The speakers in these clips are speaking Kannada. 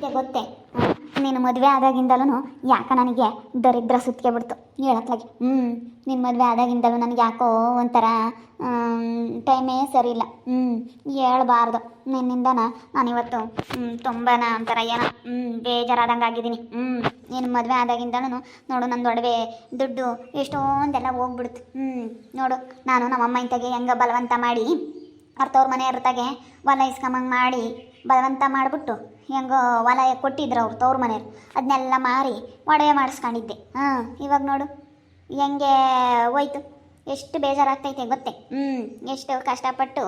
ಅದಕ್ಕೆ ಗೊತ್ತೇ ನೀನು ಮದುವೆ ಆದಾಗಿಂದಲೂ ಯಾಕ ನನಗೆ ದರಿದ್ರ ಸುತ್ತಿಗೆ ಬಿಡ್ತು ಹೇಳತ್ಲಾಗಿ. ನಿನ್ನ ಮದುವೆ ಆದಾಗಿಂದಲೂ ನನಗೆ ಯಾಕೋ ಒಂಥರ ಟೈಮೇ ಸರಿ ಇಲ್ಲ. ಹೇಳ್ಬಾರ್ದು ನಿನ್ನಿಂದನ ನಾನಿವತ್ತು ತುಂಬಾ ಒಂಥರ ಏನೋ ಬೇಜಾರಾದಂಗೆ ಆಗಿದ್ದೀನಿ. ನಿನ್ನ ಮದುವೆ ಆದಾಗಿಂದಲೂ ನೋಡು ನನ್ನ ಒಡವೆ ದುಡ್ಡು ಎಷ್ಟೊಂದೆಲ್ಲ ಹೋಗ್ಬಿಡ್ತು. ನೋಡು ನಾನು ನಮ್ಮಮ್ಮ ಇಂತಾಗೆ ಹೆಂಗೆ ಬಲವಂತ ಮಾಡಿ ಅವ್ರ ಮನೆ ಇರ್ತಾಗೆ ಹೊಲ ಇಸ್ಕೊಂಬಂಗೆ ಮಾಡಿ ಬಲವಂತ ಮಾಡಿಬಿಟ್ಟು ಹೆಂಗೋ ಹೊಲ ಕೊಟ್ಟಿದ್ರು ಅವ್ರು ತವ್ರ ಮನೆಯವ್ರು, ಅದನ್ನೆಲ್ಲ ಮಾರಿ ಒಡವೆ ಮಾಡಿಸ್ಕೊಂಡಿದ್ದೆ. ಇವಾಗ ನೋಡು ಹೆಂಗೆ ಹೋಯ್ತು. ಎಷ್ಟು ಬೇಜಾರಾಗ್ತೈತೆ ಗೊತ್ತೇ. ಎಷ್ಟು ಕಷ್ಟಪಟ್ಟು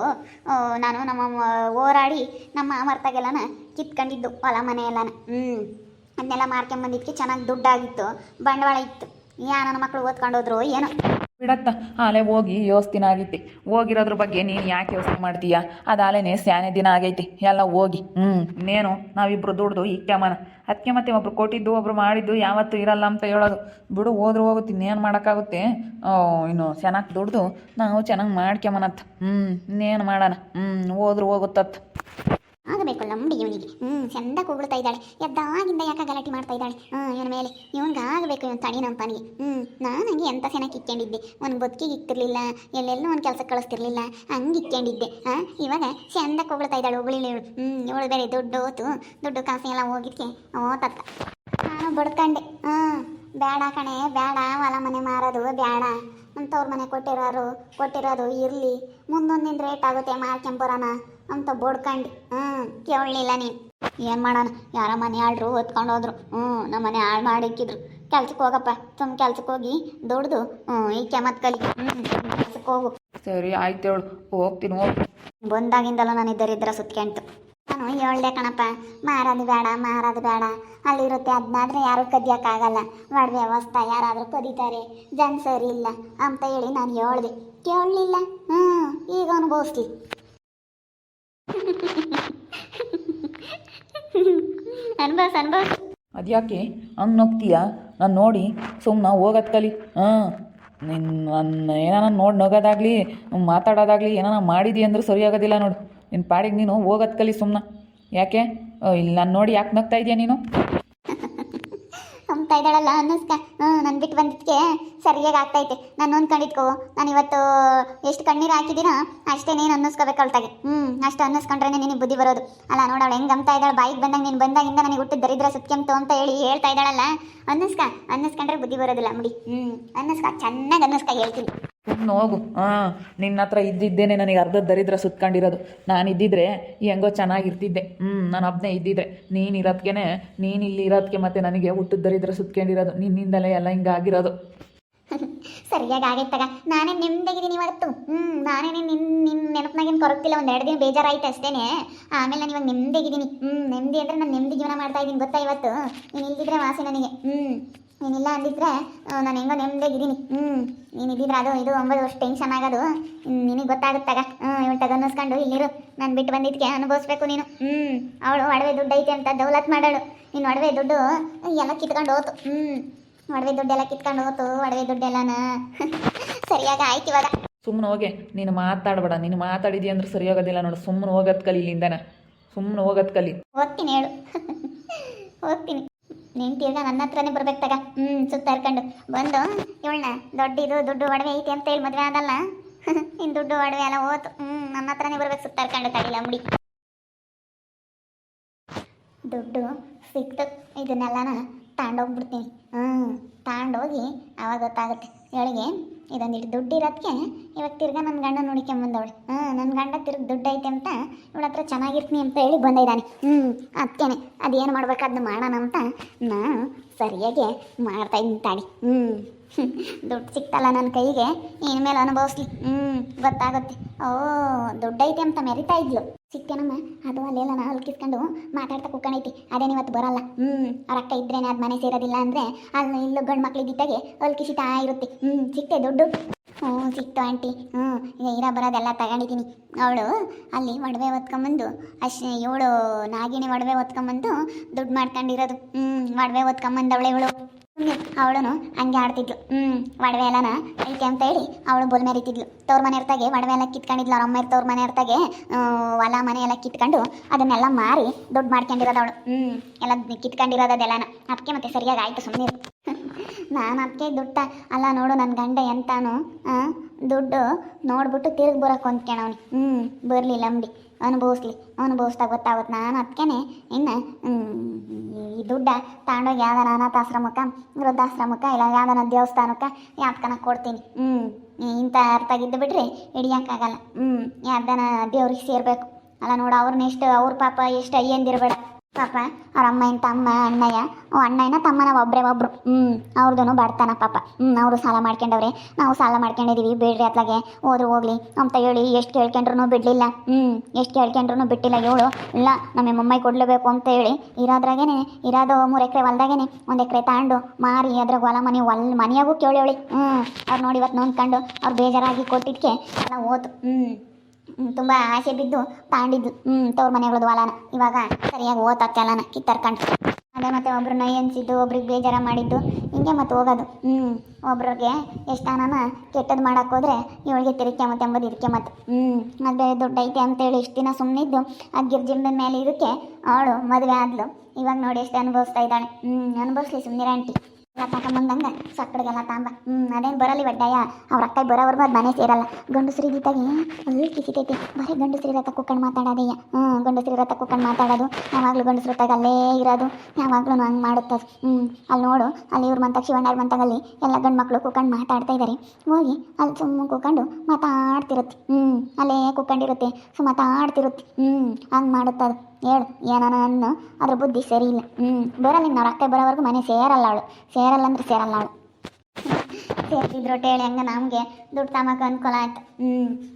ನಾನು ನಮ್ಮ ಹೋರಾಡಿ ನಮ್ಮ ಮರ್ತಾಗೆಲ್ಲನ ಕಿತ್ಕೊಂಡಿದ್ದು ಹೊಲ ಮನೆ ಎಲ್ಲನ. ಅದನ್ನೆಲ್ಲ ಮಾರ್ಕೊಂಬಂದಿದ್ದಕ್ಕೆ ಚೆನ್ನಾಗಿ ದುಡ್ಡಾಗಿತ್ತು, ಬಂಡವಾಳ ಇತ್ತು. ನನ್ನ ಮಕ್ಕಳು ಓದ್ಕೊಂಡು ಹೋದ್ರು ಏನೋ ಬಿಡತ್ತ. ಆಲೆ ಹೋಗಿ ಯೋಸ್ತಿನ ಆಗೈತಿ. ಹೋಗಿರೋದ್ರ ಬಗ್ಗೆ ನೀನು ಯಾಕೆ ಯೋಚನೆ ಮಾಡ್ತೀಯ? ಅದಾಲೇನೆ ಸ್ಯಾನೆ ದಿನ ಆಗೈತಿ ಎಲ್ಲ ಹೋಗಿ. ಇನ್ನೇನು ನಾವಿಬ್ರು ದುಡ್ದು ಇಕ್ಕಮ್ಮನ. ಅದಕ್ಕೆ ಮತ್ತೆ ಒಬ್ರು ಕೊಟ್ಟಿದ್ದು ಒಬ್ರು ಮಾಡಿದ್ದು ಯಾವತ್ತೂ ಇರಲ್ಲ ಅಂತ ಹೇಳೋದು. ಬಿಡು, ಹೋದ್ರೂ ಹೋಗುತ್ತೆ, ಇನ್ನೇನು ಮಾಡೋಕ್ಕಾಗುತ್ತೆ. ಇನ್ನು ಚೆನ್ನಾಗಿ ದುಡ್ದು ನಾವು ಚೆನ್ನಾಗಿ ಮಾಡ್ಕೊಂಬನತ್ತ. ಇನ್ನೇನು ಮಾಡೋಣ. ಹೋದ್ರೂ ಹೋಗುತ್ತತ್ತ. ಆಗಬೇಕಲ್ಲ ಮುಡಿ ಇವನಿಗೆ. ಚಂದ ಕೂಗ್ಳ್ತಾ ಇದ್ದಾಳೆ. ಎದ್ದಾಗಿಂದ ಯಾಕೆ ಗಲಾಟೆ ಮಾಡ್ತಾ ಇದ್ದಾಳೆ ಇವನ ಮೇಲೆ. ಇವನ್ಗೆ ಆಗಬೇಕು ಇವನು ತಣಿ ನಮ್ಮ ಪನಿಗೆ. ನಾನು ಹಂಗೆ ಎಂಥ ಸೆನಕ್ಕೆ ಇಕ್ಕೊಂಡಿದ್ದೆ. ಒಂದು ಬದುಕಿಗೆ ಇಕ್ತಿರ್ಲಿಲ್ಲ, ಎಲ್ಲೆಲ್ಲೂ ಒಂದು ಕೆಲಸ ಕಳಿಸ್ತಿರ್ಲಿಲ್ಲ, ಹಂಗೆ ಇಕ್ಕೊಂಡಿದ್ದೆ. ಇವಾಗ ಚಂದ ಕೂಗ್ಳ್ತಾ ಇದ್ದಾಳೆ. ಹೋಗ್ಲಿಲ್ಲ ಇವಳು. ಇವಳು ಬೇರೆ ದುಡ್ಡು ಕಾಸು ಎಲ್ಲ ಹೋಗಿದ್ಕೆ ತತ್ತ. ನಾನು ಬಡ್ಕಂಡೆ. ಬೇಡ ಕಣೆ ಬೇಡ, ಹೊಲ ಮನೆ ಮಾರೋದು ಬೇಡ, ಅಂಥವ್ರ ಮನೆ ಕೊಟ್ಟಿರೋದು ಇರಲಿ, ಮುಂದೊಂದಿನ ರೇಟ್ ಆಗುತ್ತೆ ಮಾರ್ಕೊಂಬರೋಣ ಅಂತ ಬಡ್ಕಂಡು. ಕೇಳಲಿಲ್ಲ ನೀನು. ಏನು ಮಾಡೋಣ, ಯಾರ ಮನೆ ಆಳ್ರು ಹೊತ್ಕೊಂಡು ಹೋದ್ರು. ನಮ್ಮ ಮನೆ ಹಾಳು ಮಾಡಿಕ್ಕಿದ್ರು. ಕೆಲ್ಸಕ್ಕೆ ಹೋಗಪ್ಪ, ಕೆಲ್ಸಕ್ಕೆ ಹೋಗಿ ದುಡ್ದು ಈಕೆ ಮತ್ತೆ ಕಲಿ. ಕೆಲ್ಸಕ್ಕೆ ಹೋಗು. ಸರಿ ಆಯ್ತು ಹೇಳು, ಹೋಗ್ತೀನಿ. ಬಂದಾಗಿಂದಲೂ ನಾನು ದರಿದ್ರ ಸುತ್ಕೊಂತು. ನಾನು ಹೇಳ್ದೆ ಕಣಪ್ಪ, ಮಾರೋದು ಬೇಡ, ಅಲ್ಲಿರುತ್ತೆ. ಅದನ್ನಾದ್ರೆ ಯಾರು ಕದಿಯೋಕ್ಕಾಗಲ್ಲ. ಒಡವೆ ವ್ಯವಸ್ಥೆ ಯಾರಾದರೂ ಕದೀತಾರೆ, ಜನ ಸರಿ ಇಲ್ಲ ಅಂತ ಹೇಳಿ ನಾನು ಹೇಳ್ದೆ. ಕೇಳಲಿಲ್ಲ. ಈಗ ಅನುಭವಿಸ್ಲಿ. ಅನುಭವಿಸ್. ಅದ್ಯಾಕೆ ಹಂಗೆ ನೋಗ್ತೀಯ? ನಾನು ನೋಡಿ ಸುಮ್ಮನೆ ಹೋಗೋದು ಕಲಿ. ನನ್ನ ಏನಾನ ನೋಡಿ ನಗೋದಾಗಲಿ ಮಾತಾಡೋದಾಗಲಿ ಏನಾನ ಮಾಡಿದಿ ಅಂದ್ರೆ ಸರಿಯಾಗೋದಿಲ್ಲ ನೋಡು. ನಿನ್ನ ಪಾಡಿಗೆ ನೀನು ಹೋಗೋದು ಕಲಿ ಸುಮ್ಮನೆ. ಯಾಕೆ ಇಲ್ಲಿ ನಾನು ನೋಡಿ ಯಾಕೆ ನಗ್ತಾ ಇದೆಯಾ ನೀನು? ಅಂತ ಇದ್ದಾಳಲ್ಲ ಅನ್ನಿಸ್ಕ. ನಾನು ಬಿಟ್ಟು ಬಂದಿದ್ದಕ್ಕೆ ಸರಿಯಾಗಿ ಆಗ್ತೈತೆ. ನಾನು ಅಂದ್ಕೊಂಡಿದ್ಕೋ, ನಾನು ಇವತ್ತು ಎಷ್ಟು ಕಣ್ಣೀರು ಹಾಕಿದ್ದೀನೋ ಅಷ್ಟೇ ನೀನು ಅನ್ನಿಸ್ಕೋಬೇಕಲ್ತಾಗೆ. ಅಷ್ಟು ಅನ್ನಿಸ್ಕೊಂಡ್ರೆ ನಿನಗೆ ಬುದ್ಧಿ ಬರೋದು. ಅಲ್ಲ ನೋಡವಳು ಹೆಂಗೆ ಅಂತಾ ಇದ್ದಾಳೆ. ಬಾಯಿಗೆ ಬಂದಂಗೆ ನೀನು ಬಂದಾಗಿಂದ ನನಗೆ ಹುಟ್ಟು ದರಿದ್ರ ಸುತ್ಕೆಂತು ಅಂತ ಹೇಳಿ ಹೇಳ್ತಾ ಇದ್ದಾಳಲ್ಲ. ಅನ್ನಿಸ್ಕೊಂಡ್ರೆ ಬುದ್ಧಿ ಬರೋದಿಲ್ಲ ಮುಡಿ. ಚೆನ್ನಾಗಿ ಅನ್ನಿಸ್ಕ ಹೇಳ್ತೀನಿ. ಸುಮ್ಮನೆ ಹೋಗು. ನಿನ್ನ ಹತ್ರ ಇದ್ದಿದ್ದೇನೆ ನನಗೆ ಅರ್ಧ ದರಿದ್ರ ಸುತ್ಕೊಂಡಿರೋದು. ನಾನು ಇದ್ದಿದ್ರೆ ಹೆಂಗೋ ಚೆನ್ನಾಗಿರ್ತಿದ್ದೆ. ನಾನು ಒಬ್ಬನೇ ಇದ್ದಿದ್ರೆ. ನೀನು ಇಲ್ಲಿ ಇರೋದಕ್ಕೆ ಮತ್ತೆ ನನಗೆ ಹುಟ್ಟು ದರಿದ್ರ ಸುತ್ಕೊಂಡಿರೋದು. ನಿನ್ನಿಂದಲೇ ಎಲ್ಲ ಹಿಂಗಾಗಿರೋದು. ಸರಿಯಾಗಿ ಆಗೈತಾಗ. ನಾನೇ ನೆಮ್ಮದಿಗಿದ್ದೀನಿ ಇವತ್ತು. ನಾನೇ ನಿನ್ನ ನೆನಪಿನಾಗೇನು ಕೊರಗ್ತಿಲ್ಲ. ಒಂದು 2 ದಿನ ಬೇಜಾರಾಯ್ತು ಅಷ್ಟೇನೆ. ಆಮೇಲೆ ನಾನು ಇವಾಗ ನೆಮ್ಮದಿಗಿದ್ದೀನಿ. ನೆಮ್ಮದಿ ಅಂದರೆ ನಾನು ನೆಮ್ಮದಿ ಜೀವನ ಮಾಡ್ತಾ ಇದ್ದೀನಿ ಗೊತ್ತಾ ಇವತ್ತು. ನೀನು ಇಲ್ದಿದ್ರೆ ವಾಸಿ ನನಗೆ. ನೀನಿಲ್ಲ ಅಂದಿದ್ರೆ ನಾನು ಹೆಂಗೋ ನೆಮ್ಮದಿಗಿದ್ದೀನಿ. ನೀನು ಇದ್ದಿದ್ರೆ ಅದು ಇದು ಒಂಬತ್ತು ವರ್ಷ ಟೆನ್ಷನ್ ಆಗೋದು ನಿನಗೆ ಗೊತ್ತಾಗುತ್ತಾಗ. ಇವಳು ತಗನ್ನಿಸ್ಕೊಂಡು ಇಲ್ಲಿರು. ನಾನು ಬಿಟ್ಟು ಬಂದಿದ್ದಕ್ಕೆ ಅನುಭವಿಸ್ಬೇಕು ನೀನು. ಅವಳು ಒಡವೆ ದುಡ್ಡು ಐತೆ ಅಂತ ದೌಲತ್ ಮಾಡೋಳು. ನೀನು ಒಡವೆ ದುಡ್ಡು ಎಲ್ಲ ಕಿತ್ಕೊಂಡು ಹೋತು. ಒಡವೆ ದುಡ್ಡೆಲ್ಲ ಕಿತ್ಕೊಂಡು ಹೋತು. ಒಡವೆ ದುಡ್ಡೆಲ್ಲನ ಸರಿಯಾಗಿ ಆಯ್ತು ಇವಾಗ. ಸುಮ್ಮನೆ ಹೋಗೆ. ನೀನು ಮಾತಾಡಬೇಡ. ನೀನು ಮಾತಾಡಿದಿ ಅಂದ್ರೆ ಸರಿಯಾಗೋದಿಲ್ಲ ನೋಡು. ಸುಮ್ಮನೆ ಹೋಗೋದು ಕಲಿ ಇಲ್ಲಿಂದನ. ಸುಮ್ಮನೆ ಹೋಗೋದು ಕಲಿ. ಹೋಗ್ತೀನಿ ಹೇಳು. ಹೋಗ್ತೀನಿ. ನೀನು ತಿರ್ಗಾ ನನ್ನ ಹತ್ರನೇ ಬರ್ಬೇಕು ತಗ. ಸುತ್ತ ಹರ್ಕೊಂಡು ಬಂದು ಇವಳನ್ನ ದುಡ್ಡು ಒಡವೆ ಐತಿ ಅಂತ ಹೇಳಿ ಮದುವೆ ಆದಲ್ಲ. ಇನ್ನು ದುಡ್ಡು ಒಡವೆ ಎಲ್ಲ ಹೋತು. ನನ್ನ ಹತ್ರನೇ ಬರ್ಬೇಕು ಸುತ್ತ ಹರ್ಕೊಂಡು. ತಡಿಲ್ಲ ಮುಡಿ. ದುಡ್ಡು ಸಿಕ್ತು. ಇದನ್ನೆಲ್ಲನ ತಗೊಂಡೋಗ್ಬಿಡ್ತೀನಿ. ತಗೊಂಡೋಗಿ ಆವಾಗ ಗೊತ್ತಾಗುತ್ತೆ ಇವಳಿಗೆ ಇದೊಂದಿಟ್ಟು ದುಡ್ಡು ಇರೋದಕ್ಕೆ ಇವಾಗ ತಿರ್ಗಾ ನನ್ನ ಗಂಡ ನೋಡ್ಕೊಂಬಂದವಳು. ನನ್ನ ಗಂಡ ತಿರ್ಗಿ ದುಡ್ಡು ಐತೆ ಅಂತ ಇವಳ ಹತ್ರ ಚೆನ್ನಾಗಿರ್ತೀನಿ ಅಂತ ಹೇಳಿ ಬಂದಿದ್ದಾನೆ. ಅದಕ್ಕೇನೆ ಅದೇನು ಮಾಡ್ಬೇಕು ಅದನ್ನ ಮಾಡೋಣ ಅಂತ ನಾನು ಸರಿಯಾಗಿ ಮಾಡ್ತಾಯಿದ್ದೀನಿ. ತಾಡಿ. ದುಡ್ಡು ಸಿಕ್ತಲ್ಲ ನನ್ನ ಕೈಗೆ, ಇನ್ಮೇಲೆ ಅನುಭವಿಸ್ಲಿ. ಗೊತ್ತಾಗುತ್ತೆ. ದುಡ್ಡು ಐತೆ ಅಂತ ಮೆರಿತಾ ಇದ್ಲು. ಸಿಕ್ತೇನಮ್ಮ, ಅದು ಅಲ್ಲೆಲ್ಲ ನಾ ಹೊಲ್ಕಿಸ್ಕೊಂಡು ಮಾತಾಡ್ತಾ ಕೂತ್ಕೊಂಡೈತಿ. ಅದೇನು ಇವತ್ತು ಬರೋಲ್ಲ. ಅವ್ರ ಅಕ್ಕ ಇದ್ರೇನೆ ಅದು ಮನೆ ಸೇರೋದಿಲ್ಲ ಅಂದರೆ ಅಲ್ಲಿ ಇಲ್ಲೂ ಗಂಡು ಮಕ್ಳಿದ್ದಿದ್ದಾಗೆ ಹೊಲ್ಕಿಸಿತಾ ಇರುತ್ತೆ. ಸಿಕ್ತೆ ದುಡ್ಡು. ಸಿಕ್ತು ಆಂಟಿ. ಈಗ ಇರೋ ಬರೋದೆಲ್ಲ ತಗೊಂಡಿದ್ದೀನಿ. ಅವಳು ಅಲ್ಲಿ ಒಡವೆ ಹೊತ್ಕೊಂಬಂದು ಇವಳು ನಾಗಿಣಿ ಒಡವೆ ಹೊತ್ಕೊಂಬಂದು ದುಡ್ಡು ಮಾಡ್ಕೊಂಡಿರೋದು. ಒಡವೆ ಹೊತ್ಕೊಂಬಂದವಳೆ ಇವಳು. ಅವಳು ಹಂಗೆ ಆಡ್ತಿದ್ಲು. ಒಡವೆ ಎಲ್ಲನ ಐತೆ ಅಂತ ಹೇಳಿ ಅವಳು ಬೋಲ್ ಮೆರಿತಿದ್ಲು. ತವ್ರ ಮನೆ ಇರ್ತಾಗೆ ಒಡವೆ ಎಲ್ಲ ಕಿತ್ಕೊಂಡಿದ್ಲು. ಅವ್ರ ಅಮ್ಮ ತವ್ರ ಮನೆ ಇರ್ತಾಗೆ ಹೊಲ ಮನೆ ಎಲ್ಲ ಕಿತ್ಕೊಂಡು ಅದನ್ನೆಲ್ಲ ಮಾರಿ ದುಡ್ಡು ಮಾಡ್ಕೊಂಡಿರೋದು ಅವಳು. ಎಲ್ಲ ಕಿತ್ಕೊಂಡಿರೋದು ಅದೆಲ್ಲನ. ಅದಕ್ಕೆ ಮತ್ತೆ ಸರಿಯಾಗಿ ಆಯ್ತು, ಸುಮ್ಮನೆ ನಾನು ಅದಕ್ಕೆ ದುಡ್ಡ ಅಲ್ಲ ನೋಡು ನನ್ನ ಗಂಡ ಎಂತಾನು ದುಡ್ಡು ನೋಡ್ಬಿಟ್ಟು ತಿರುಗಿ ಬರೋಕೆ ಹೊಂದ್ಕೊಳವ್ನಿ. ಬರಲಿಲ್ಲ ಅಂಬಿ ಅನುಭವಿಸ್ತಾ ಗೊತ್ತಾಗುತ್ತೆ. ನಾನು ಅದಕ್ಕೇನೆ ಇನ್ನು ಈ ದುಡ್ಡ ತಗೊಂಡೋಗಿ ಯಾವ್ದಾನ ಅನಾಥಾಶ್ರಮಕ್ಕೆ, ವೃದ್ಧಾಶ್ರಮಕ್ಕೆ, ಇಲ್ಲ ಯಾವ್ದಾನ ದೇವಸ್ಥಾನಕ್ಕೆ ಯಾವ್ದಕ್ಕನ ಕೊಡ್ತೀನಿ. ಇಂಥ ಅರ್ಥಾಗಿದ್ದು ಬಿಡ್ರಿ ಹಿಡಿಯೋಕ್ಕಾಗಲ್ಲ. ಯಾವ್ದಾನ ದೇವ್ರಿಗೆ ಸೇರಬೇಕು ಅಲ್ಲ ನೋಡು. ಅವ್ರನ್ನ ಎಷ್ಟು ಅವ್ರ ಪಾಪ ಎಷ್ಟು ಅಯ್ಯಂದಿರಬೇಡ ಪಾಪ. ಅವ್ರ ಅಮ್ಮ ಇಂಥ ಅಮ್ಮ ಅಣ್ಣಯ್ಯ ಅಣ್ಣಯ್ಯನ ತಮ್ಮನ ಒಬ್ಬರು ಅವ್ರದ್ದು ಬಡ್ತಾನ ಪಾಪ. ಅವರು ಸಾಲ ಮಾಡ್ಕೊಂಡವ್ರೆ, ನಾವು ಸಾಲ ಮಾಡ್ಕೊಂಡಿದ್ದೀವಿ, ಬೇಡ್ರಿ ಅತ್ಲಾಗೆ ಹೋದ್ರು ಹೋಗ್ಲಿ ಅಂತ ಹೇಳಿ ಎಷ್ಟು ಕೇಳ್ಕೊಂಡ್ರು ಬಿಡಲಿಲ್ಲ. ಎಷ್ಟು ಕೇಳ್ಕೊಂಡ್ರು ಬಿಟ್ಟಿಲ್ಲ. ಹೇಳು ಇಲ್ಲ ನಮ್ಮ ಮೊಮ್ಮೈ ಕೊಡಲೇಬೇಕು ಅಂತ ಹೇಳಿ ಇರೋದ್ರಾಗೇನೆ ಇರೋದು 3 ಎಕರೆ ಹೊಲ್ದಾಗೇನೆ 1 ಎಕರೆ ತಾಂಡು ಮಾರಿ ಅದ್ರಾಗ ಹೊಲ ಮನೆಯಾಗೂ ಕೇಳಿ ಅವ್ರು ನೋಡಿ ಇವತ್ತು ನೋಡ್ಕೊಂಡು ಅವ್ರು ಬೇಜಾರಾಗಿ ಕೊಟ್ಟಿದ್ದಕ್ಕೆ ಎಲ್ಲ ಹೋತು. ತುಂಬ ಆಸೆ ಬಿದ್ದು ತಾಂಡಿದ್ದು ತವ್ರ ಮನೆಗಳದ್ದು ಹೊಲನ ಇವಾಗ ಸರಿಯಾಗಿ ಓದತ್ತಲ್ಲನ ಕಿತ್ತರ್ಕಂಡು. ಅದೇ ಮತ್ತೆ ಒಬ್ರನ್ನ ಎನ್ಸಿದ್ದು, ಒಬ್ರಿಗೆ ಬೇಜಾರ ಮಾಡಿದ್ದು, ಹಿಂಗೆ ಮತ್ತೆ ಹೋಗೋದು. ಒಬ್ರಿಗೆ ಎಷ್ಟಾನ ಕೆಟ್ಟದ್ದು ಮಾಡೋಕೆ ಹೋದ್ರೆ ಇವಳಿಗೆ ತಿರುಗಿ ಮತ್ತೆ ಎಂಬುದು ಇದಕ್ಕೆ ಮತ್ತೆ ಅದು ಬೇರೆ ದುಡ್ಡು ಐತೆ ಅಂತೇಳಿ ಇಷ್ಟು ದಿನ ಸುಮ್ಮನಿದ್ದು ಅದು ಗಿರ್ಜಿಂಬದ ಮೇಲೆ ಇದಕ್ಕೆ ಅವಳು ಮದುವೆ ಆದ್ಲು. ಇವಾಗ ನೋಡಿ ಎಷ್ಟು ಅನುಭವಿಸ್ತಾ ಇದ್ದಾಳೆ. ಅನುಭವಿಸ್ಲಿ ಸುಮ್ಮನಿರ ಆಂಟಿ. ಎಲ್ಲ ತಗೊಂಬಂದಂಗೆ ಸಕ್ಕಡಿಗೆಲ್ಲ ತಾಂಬ. ಅದೇನು ಬರಲಿ ಒಡ್ಡಾಯ ಅವ್ರ ಅಕ್ಕ ಬರೋವರೆಗೂ ಅದು ಮನೆ ಸೇರಲ್ಲ. ಗಂಡಸ್ರಿ ಇದ್ದಾಗೆ ಅಲ್ಲಿ ಕಿಸಿತೈತಿ. ಬರೀ ಗಂಡಸ್ರಿ ರಥ ಕುಕ್ಕಂಡು ಮಾತಾಡೋದಯ್ಯ. ಗಂಡಸ್ರಿ ರಥ ಕುಕ್ಕಂಡು ಮಾತಾಡೋದು, ಯಾವಾಗಲೂ ಗಂಡಸ್ರ ಹೊತ್ತಾಗ ಅಲ್ಲೇ ಇರೋದು, ಯಾವಾಗಲೂ ಹಂಗೆ ಮಾಡುತ್ತದೆ. ಅಲ್ಲಿ ನೋಡು, ಅಲ್ಲಿ ಇವ್ರ ಮಂತಾಗ ಶಿವಣ್ಣವ್ರ ಮಂತಾಗಲ್ಲಿ ಎಲ್ಲ ಗಂಡು ಮಕ್ಕಳು ಕುಕ್ಕಂಡು ಮಾತಾಡ್ತಾ ಇದ್ದಾರೆ. ಹೋಗಿ ಅಲ್ಲಿ ಸುಮ್ಮನೆ ಕುಕ್ಕಂಡು ಮಾತಾಡ್ತಿರುತ್ತೆ. ಅಲ್ಲೇ ಕುಕ್ಕಂಡಿರುತ್ತೆ, ಮಾತಾಡ್ತಿರುತ್ತೆ. ಹಂಗೆ ಮಾಡುತ್ತದು. ಹೇಳು ಏನಾನ ಅನ್ನು ಅದ್ರ ಬುದ್ಧಿ ಸರಿ ಇಲ್ಲ. ಬರಲ್ಲ ಇನ್ನು ಅವ್ರ ಅಕ್ಕ ಬರೋವರೆಗೂ ಮನೆ ಸೇರಲ್ಲ ಅವಳು. ಸೇರಲ್ಲ ಅಂದ್ರೆ ಸೇರಲ್ಲ ಅವಳು. ಸೇರ್ತಿದ್ರು ಹೇಳಿ ಹಂಗೆ ನಮಗೆ ದುಡ್ಡು ತಮಕ ಅನುಕೂಲ ಆಯ್ತು.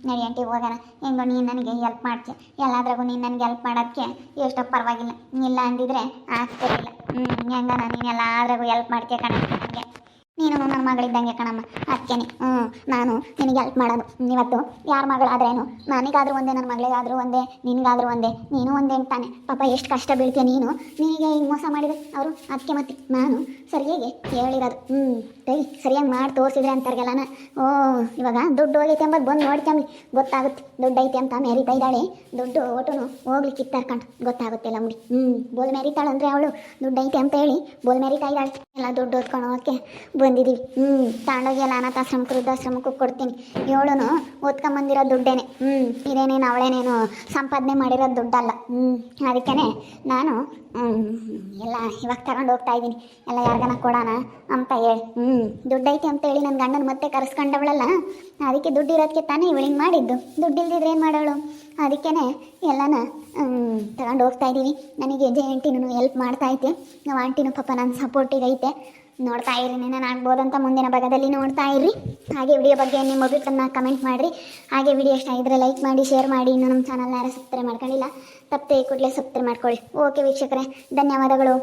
ನಡಿ ಆಂಟಿ ಹೋಗೋಣ. ಹೆಂಗೋ ನೀನು ನನಗೆ ಹೆಲ್ಪ್ ಮಾಡ್ತೀಯ, ಎಲ್ಲಾದ್ರಾಗೂ ನೀನು ನನಗೆ ಹೆಲ್ಪ್ ಮಾಡೋಕ್ಕೆ ಎಷ್ಟೋ ಪರವಾಗಿಲ್ಲ. ಇಲ್ಲ ಅಂದಿದ್ರೆ ಆಗ್ತಿರಲಿಲ್ಲ. ಹೆಂಗನ ನೀನು ಎಲ್ಲಾದ್ರಾಗೂ ಹೆಲ್ಪ್ ಮಾಡ್ತೀಯ ಕಣ. ನನಗೆ ನೀನು ನನ್ನ ಮಗಳಿದ್ದಂಗೆ ಕಣಮ್ಮ. ಅದಕ್ಕೇನೆ ನಾನು ನಿನಗೆ ಹೆಲ್ಪ್ ಮಾಡೋದು. ಇವತ್ತು ಯಾರ ಮಗಳಾದ್ರೇನು, ನನಗಾದ್ರೂ ಒಂದೇ, ನನ್ನ ಮಗಳಿಗಾದ್ರೂ ಒಂದೇ, ನಿನಗಾದ್ರೂ ಒಂದೇ, ನೀನು ಒಂದೇ ಅಂತಾನೆ. ಪಾಪ ಎಷ್ಟು ಕಷ್ಟ ಬೀಳ್ತೀಯ ನೀನು. ನಿನಗೆ ಹಿಂಗೆ ಮೋಸ ಮಾಡಿದೆ ಅವರು. ಅದಕ್ಕೆ ಮತ್ತೆ ನಾನು ಸರಿಯಾಗಿ ಹೇಳಿರೋದು. ಸರಿಯಾಗಿ ಮಾಡಿ ತೋರಿಸಿದ್ರೆ ಅಂತಾರಗೆಲ್ಲನ. ಇವಾಗ ದುಡ್ಡು ಹೋಗೈತೆ ಎಂಬುದು ಬಂದು ನೋಡ್ಕೊಂಬ್ಲಿ ಗೊತ್ತಾಗುತ್ತೆ. ದುಡ್ಡು ಐತೆ ಅಂತ ಮೆರಿತಾ ಇದ್ದಾಳೆ. ದುಡ್ಡು ಒಟ್ಟುನು ಹೋಗ್ಲಿ ಕಿತ್ತಾರ್ಕೊಂಡು ಗೊತ್ತಾಗುತ್ತೆ ಲಂಬಡಿ. ಬೋಲ್ ಮೆರಿತಾಳೆ ಅಂದರೆ ಅವಳು ದುಡ್ಡು ಐತೆ ಅಂತ ಹೇಳಿ ಬೋಲ್ ಮೆರಿತಾ ಇದ್ದಾಳೆ. ಎಲ್ಲ ದುಡ್ಡು ಓದ್ಕೊಳೋಕ್ಕೆ ಬಂದಿದ್ದೀವಿ. ತಗೊಂಡೋಗಿ ಎಲ್ಲ ಅನಾಥಾಶ್ರಮಕ್ಕೆ ವೃದ್ಧಾಶ್ರಮಕ್ಕೂ ಕೊಡ್ತೀನಿ. ಇವಳು ಓದ್ಕೊಂಬಂದಿರೋ ದುಡ್ಡೇನೆ. ಇದೇನೇನು ಅವಳೇನೇನು ಸಂಪಾದನೆ ಮಾಡಿರೋ ದುಡ್ಡಲ್ಲ. ಅದಕ್ಕೇ ನಾನು ಎಲ್ಲ ಇವಾಗ ತಗೊಂಡು ಹೋಗ್ತಾ ಇದ್ದೀನಿ. ಎಲ್ಲ ಯಾರಿಗಾನ ಕೊಡೋಣ ಅಂತ ಹೇಳಿ. ದುಡ್ಡು ಐತೆ ಅಂತ ಹೇಳಿ ನನ್ನ ಗಂಡನ ಮತ್ತೆ ಕರೆಸ್ಕೊಂಡವಳಲ್ಲ. ಅದಕ್ಕೆ ದುಡ್ಡು ಇರೋದಕ್ಕೆ ತಾನೇ ಇವಳಿಗೆ ಮಾಡಿದ್ದು. ದುಡ್ಡು ಇಲ್ದಿದ್ರೆ ಏನು ಮಾಡೋಳು. ಅದಕ್ಕೇ ಎಲ್ಲನ ತಗೊಂಡು ಹೋಗ್ತಾ ಇದ್ದೀವಿ. ನನಗೆ ಆಂಟಿನೂ ಹೆಲ್ಪ್ ಮಾಡ್ತಾ ಐತೆ. ನಾವು ಆಂಟಿನೂ ಪಾಪ ನನ್ನ ಸಪೋರ್ಟಿಗೆ ಐತೆ. ನೋಡ್ತಾ ಇರಿ, ನಾನು ಆಗ್ಬೋದಂತ ಮುಂದಿನ ಭಾಗದಲ್ಲಿ ನೋಡ್ತಾ ಇರ್ರಿ. ಹಾಗೆ ವಿಡಿಯೋ ಬಗ್ಗೆ ನಿಮ್ಮ ಅಭಿಪ್ರಾಯನ ಕಮೆಂಟ್ ಮಾಡಿರಿ. ಹಾಗೆ ವಿಡಿಯೋ ಇಷ್ಟ ಆಗಿದ್ರೆ ಲೈಕ್ ಮಾಡಿ, ಶೇರ್ ಮಾಡಿ. ಇನ್ನು ನಮ್ಮ ಚಾನಲ್ನ ಯಾರು ಸಬ್ಸ್ಕ್ರೈಬ್ ಮಾಡ್ಕೊಂಡಿಲ್ಲ ತಪ್ಪದೆ ಕೂಡಲೇ ಸಬ್ಸ್ಕ್ರೈಬ್ ಮಾಡ್ಕೊಳ್ಳಿ. ಓಕೆ ವೀಕ್ಷಕರೇ, ಧನ್ಯವಾದಗಳು.